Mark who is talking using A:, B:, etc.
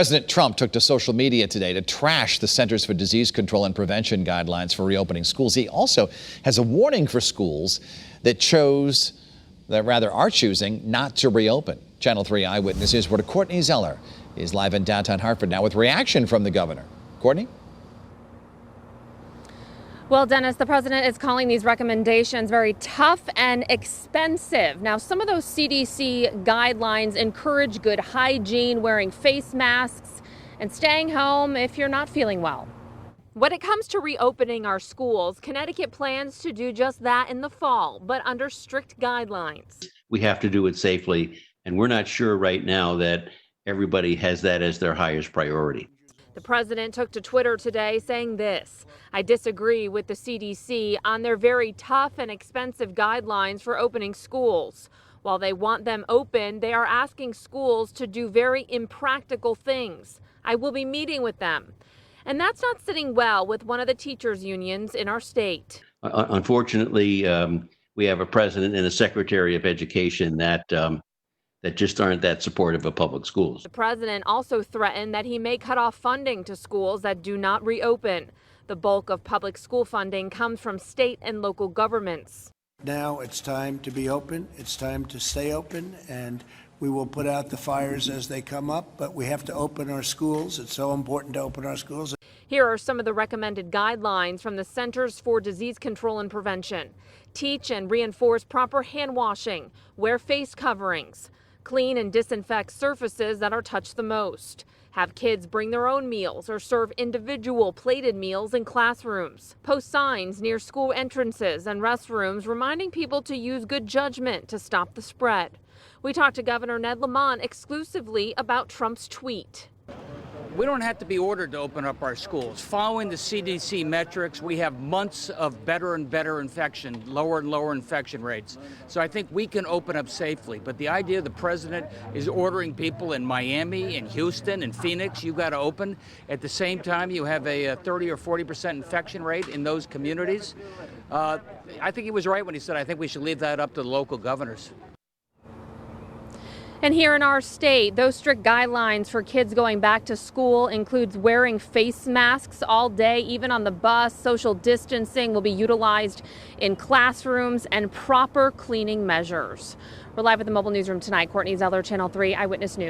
A: President Trump took to social media today to trash the Centers for Disease Control and Prevention guidelines for reopening schools. He also has a warning for schools that are choosing not to reopen. Channel 3 Eyewitness News reporter Courtney Zeller is live in downtown Hartford now with reaction from the governor. Courtney?
B: Well, Dennis, the president is calling these recommendations very tough and expensive. Now, some of those CDC guidelines encourage good hygiene, wearing face masks, and staying home if you're not feeling well. When it comes to reopening our schools, Connecticut plans to do just that in the fall, but under strict guidelines.
C: We have to do it safely, and we're not sure right now that everybody has that as their highest priority.
B: The president took to Twitter today saying this: "I disagree with the CDC on their very tough and expensive guidelines for opening schools. While they want them open, they are asking schools to do very impractical things. I will be meeting with them." And that's not sitting well with one of the teachers' unions in our state.
C: Unfortunately, we have a president and a secretary of education that just aren't that supportive of public schools.
B: The president also threatened that he may cut off funding to schools that do not reopen. The bulk of public school funding comes from state and local governments.
D: Now it's time to be open. It's time to stay open, and we will put out the fires as they come up, but we have to open our schools. It's so important to open our schools.
B: Here are some of the recommended guidelines from the Centers for Disease Control and Prevention. Teach and reinforce proper hand washing. Wear face coverings. Clean and disinfect surfaces that are touched the most. Have kids bring their own meals or serve individual plated meals in classrooms. Post signs near school entrances and restrooms reminding people to use good judgment to stop the spread. We talked to Governor Ned Lamont exclusively about Trump's tweet.
E: We don't have to be ordered to open up our schools. Following the CDC metrics, we have months of better and better infection, lower and lower infection rates. So I think we can open up safely. But the idea the president is ordering people in Miami, in Houston, in Phoenix, you got to open. At the same time, you have a 30 or 40% infection rate in those communities. I think he was right when he said, I think we should leave that up to the local governors.
B: And here in our state, those strict guidelines for kids going back to school includes wearing face masks all day, even on the bus. Social distancing will be utilized in classrooms and proper cleaning measures. We're live at the mobile newsroom tonight. Courtney Zeller, Channel 3 Eyewitness News.